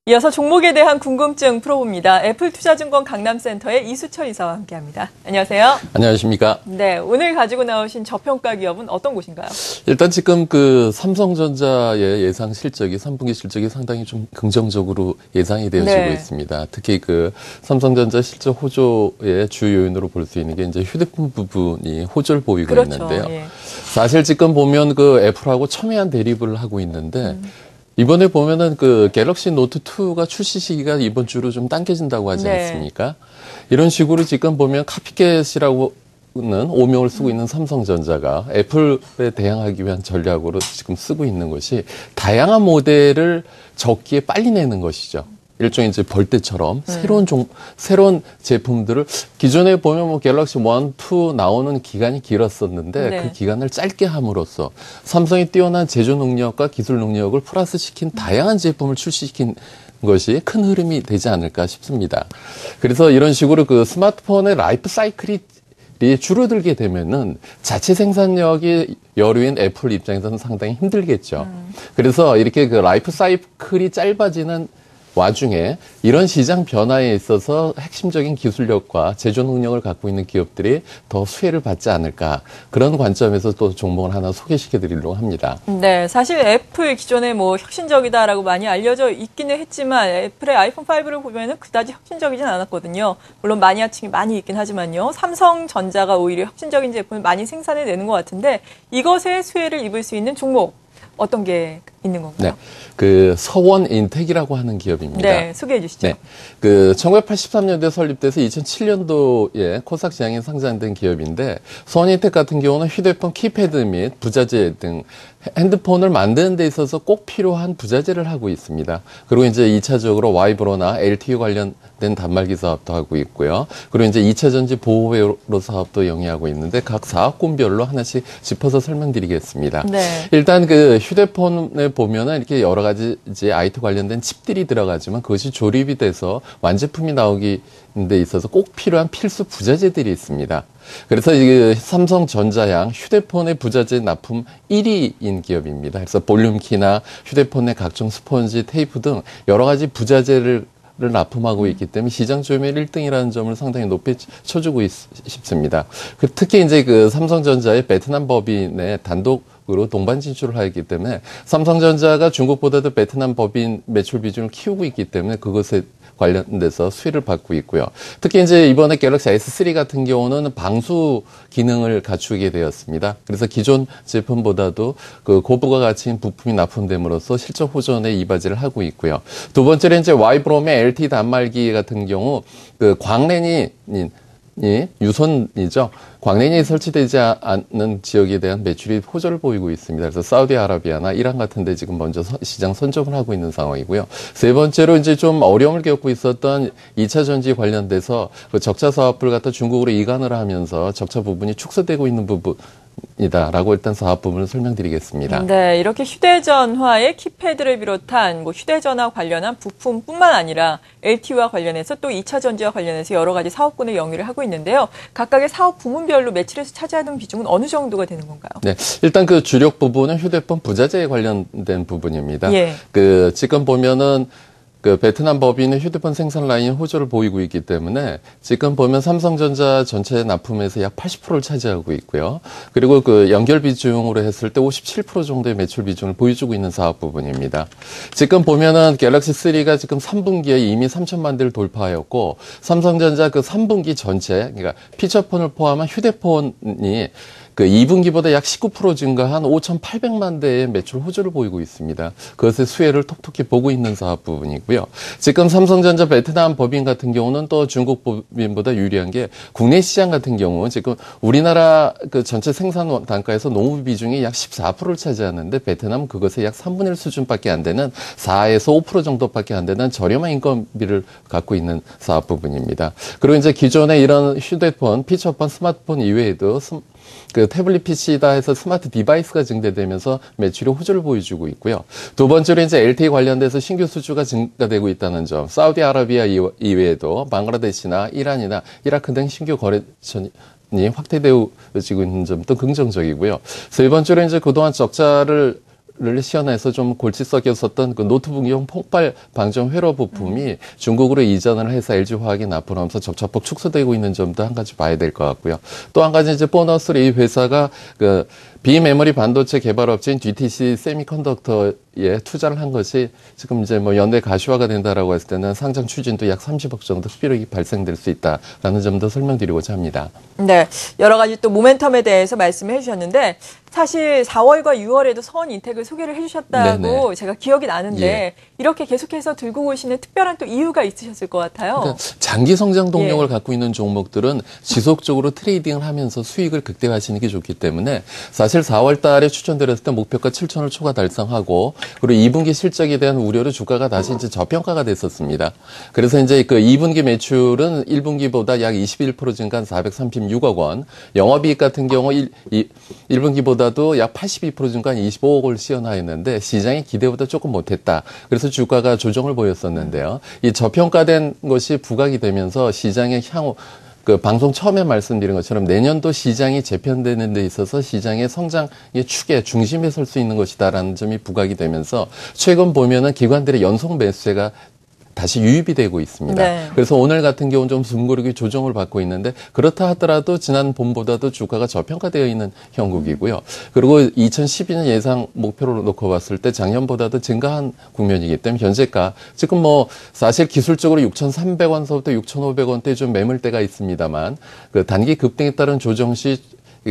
이어서 종목에 대한 궁금증 풀어봅니다. 애플투자증권 강남센터의 이수철 이사와 함께합니다. 안녕하세요. 안녕하십니까. 네, 오늘 가지고 나오신 저평가 기업은 어떤 곳인가요? 일단 지금 삼성전자의 예상 실적이 3분기 실적이 상당히 좀 긍정적으로 예상이 되어지고 있습니다. 특히 삼성전자 실적 호조의 주 요인으로 볼 수 있는 게 이제 휴대폰 부분이 호조를 보이고 있는데요. 예. 사실 지금 보면 애플하고 첨예한 대립을 하고 있는데 이번에 보면은 갤럭시 노트 2가 출시 시기가 이번 주로 좀 당겨진다고 하지 않습니까? 이런 식으로 지금 보면 카피캣이라고는 오명을 쓰고 있는 삼성전자가 애플에 대항하기 위한 전략으로 지금 쓰고 있는 것이 다양한 모델을 적기에 빨리 내는 것이죠. 일종의 이제 벌떼처럼 새로운 제품들을 기존에 보면 갤럭시 1, 2 나오는 기간이 길었었는데 그 기간을 짧게 함으로써 삼성이 뛰어난 제조 능력과 기술 능력을 플러스시킨 다양한 제품을 출시시킨 것이 큰 흐름이 되지 않을까 싶습니다. 그래서 이런 식으로 스마트폰의 라이프 사이클이 줄어들게 되면은 자체 생산력이 여류인 애플 입장에서는 상당히 힘들겠죠. 그래서 이렇게 라이프 사이클이 짧아지는 와중에 이런 시장 변화에 있어서 핵심적인 기술력과 제조 능력을 갖고 있는 기업들이 더 수혜를 받지 않을까, 그런 관점에서 또 종목을 하나 소개시켜 드리려고 합니다. 네, 사실 애플 기존에 혁신적이다라고 많이 알려져 있기는 했지만 애플의 아이폰 5를 보면은 그다지 혁신적이진 않았거든요. 물론 마니아층이 많이 있긴 하지만요. 삼성전자가 오히려 혁신적인 제품을 많이 생산해 내는 것 같은데 이것에 수혜를 입을 수 있는 종목 어떤 게 있는 건가요? 네. 서원인텍이라고 하는 기업입니다. 네, 소개해 주시죠. 네. 1983년도에 설립돼서 2007년도에 코스닥 시장에 상장된 기업인데, 서원인텍 같은 경우는 휴대폰 키패드 및 부자재 등 핸드폰을 만드는 데 있어서 꼭 필요한 부자재를 하고 있습니다. 그리고 이제 2차적으로 와이브로나 LTE 관련된 단말기 사업도 하고 있고요. 그리고 이제 2차 전지 보호회로 사업도 영위하고 있는데 각 사업군별로 하나씩 짚어서 설명드리겠습니다. 네. 일단 휴대폰에 보면은 이렇게 여러 가지 이제 IT 관련된 칩들이 들어가지만 그것이 조립이 돼서 완제품이 나오기 데 있어서 꼭 필요한 필수 부자재들이 있습니다. 그래서 삼성전자양 휴대폰의 부자재 납품 1위인 기업입니다. 그래서 볼륨키나 휴대폰의 각종 스펀지, 테이프 등 여러 가지 부자재를 납품하고 있기 때문에 시장 점유율 1등이라는 점을 상당히 높이 쳐주고 싶습니다. 특히 이제 삼성전자의 베트남 법인의 단독으로 동반 진출을 하기 때문에 삼성전자가 중국보다도 베트남 법인 매출 비중을 키우고 있기 때문에 그것에 관련돼서 수혜를 받고 있고요. 특히 이제 이번에 갤럭시 S3 같은 경우는 방수 기능을 갖추게 되었습니다. 그래서 기존 제품보다도 고부가 가치인 부품이 납품됨으로써 실적 호전에 이바지를 하고 있고요. 두 번째는 이제 와이브롬의 LTE 단말기 같은 경우 광랜이 유선이죠. 광랜이 설치되지 않는 지역에 대한 매출이 호조를 보이고 있습니다. 그래서 사우디아라비아나 이란 같은 데 지금 먼저 시장 선점을 하고 있는 상황이고요. 세 번째로 이제 좀 어려움을 겪고 있었던 2차 전지 관련돼서 적자 사업을 갖다 중국으로 이관을 하면서 적자 부분이 축소되고 있는 부분이다라고 일단 사업 부분을 설명드리겠습니다. 네, 이렇게 휴대전화의 키패드를 비롯한 휴대전화 관련한 부품뿐만 아니라 LTE와 관련해서 또 2차 전지와 관련해서 여러 가지 사업군을 영위를 하고 있는데요. 각각의 사업 부문별로 매출에서 차지하는 비중은 어느 정도가 되는 건가요? 네, 일단 주력 부분은 휴대폰 부자재에 관련된 부분입니다. 지금 보면은 베트남 법인의 휴대폰 생산 라인 호조를 보이고 있기 때문에 지금 보면 삼성전자 전체 납품에서 약 80%를 차지하고 있고요. 그리고 연결 비중으로 했을 때 57% 정도의 매출 비중을 보여주고 있는 사업 부분입니다. 지금 보면은 갤럭시 3가 지금 3분기에 이미 3천만 대를 돌파하였고, 삼성전자 3분기 전체, 그러니까 피처폰을 포함한 휴대폰이 2분기보다 약 19% 증가한 5,800만 대의 매출 호조를 보이고 있습니다. 그것의 수혜를 톡톡히 보고 있는 사업 부분이고요. 지금 삼성전자 베트남 법인 같은 경우는 또 중국 법인보다 유리한 게 국내 시장 같은 경우 지금 우리나라 전체 생산 단가에서 농업 비중이 약 14%를 차지하는데 베트남은 그것의 약 3분의 1 수준밖에 안 되는 4에서 5% 정도밖에 안 되는 저렴한 인건비를 갖고 있는 사업 부분입니다. 그리고 이제 기존의 이런 휴대폰, 피처폰, 스마트폰 이외에도 태블릿 PC다 해서 스마트 디바이스가 증대되면서 매출이 호조를 보여주고 있고요. 두 번째로 이제 LTE 관련돼서 신규 수주가 증가되고 있다는 점, 사우디아라비아 이외에도 방글라데시나 이란이나 이라크 등 신규 거래처 확대되어지고 있는 점도 긍정적이고요. 세 번째로 이제 그동안 적자를 를 시연해서 좀 골치 썩였었던 그 노트북용 폭발 방정 회로 부품이 중국으로 이전을 해서 LG화학이 납품을 하면서 적자폭 축소되고 있는 점도 한 가지 봐야 될 것 같고요. 또 한 가지 이제 보너스로 이 회사가 그 비메모리 반도체 개발업체인 DTC 세미컨덕터에 투자를 한 것이 지금 이제 뭐 연내 가시화가 된다라고 했을 때는 상장 추진도 약 30억 정도 흡입력이 발생될 수 있다라는 점도 설명드리고자 합니다. 네, 여러 가지 또 모멘텀에 대해서 말씀해 주셨는데 사실 4월과 6월에도 서원 인텍을 소개를 해주셨다고 네네. 제가 기억이 나는데 예. 이렇게 계속해서 들고 오시는 특별한 또 이유가 있으셨을 것 같아요. 그러니까 장기 성장 동력을 예. 갖고 있는 종목들은 지속적으로 트레이딩을 하면서 수익을 극대화하시는 게 좋기 때문에 사실 4월 달에 추천드렸을 때 목표가 7천을 초과 달성하고 그리고 2분기 실적에 대한 우려로 주가가 다시 이제 저평가가 됐었습니다. 그래서 이제 그 2분기 매출은 1분기보다 약 21% 증가한 436억 원, 영업이익 같은 경우 1분기보다도 약 82% 증가한 25억을 시현하였는데 시장의 기대보다 조금 못했다. 그래서 주가가 조정을 보였었는데요. 이 저평가된 것이 부각이 되면서 시장의 향후 그 방송 처음에 말씀드린 것처럼 내년도 시장이 재편되는 데 있어서 시장의 성장의 축의 중심에 설 수 있는 것이다라는 점이 부각이 되면서 최근 보면은 기관들의 연속 매수세가 다시 유입이 되고 있습니다. 네. 그래서 오늘 같은 경우는 좀 숨고르기 조정을 받고 있는데 그렇다 하더라도 지난 봄보다도 주가가 저평가되어 있는 형국이고요. 그리고 2012년 예상 목표로 놓고 봤을 때 작년보다도 증가한 국면이기 때문에 현재가 지금 뭐 사실 기술적으로 6,300원서부터 6,500원대 좀 매물대가 있습니다만 그 단기 급등에 따른 조정 시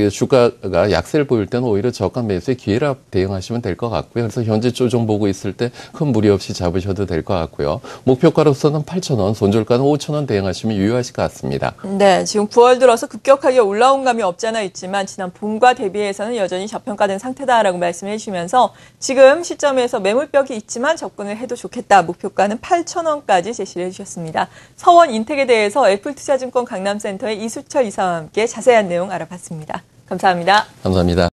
주가가 약세를 보일 때는 오히려 저가 매수의 기회라 대응하시면 될 것 같고요. 그래서 현재 조정 보고 있을 때 큰 무리 없이 잡으셔도 될 것 같고요. 목표가로서는 8,000원, 손절가는 5,000원 대응하시면 유효하실 것 같습니다. 네, 지금 9월 들어서 급격하게 올라온 감이 없지 않아 있지만 지난 봄과 대비해서는 여전히 저평가된 상태다라고 말씀해 주시면서 지금 시점에서 매물벽이 있지만 접근을 해도 좋겠다. 목표가는 8,000원까지 제시를 해주셨습니다. 서원 인텍에 대해서 애플투자증권 강남센터의 이수철 이사와 함께 자세한 내용 알아봤습니다. 감사합니다. 감사합니다.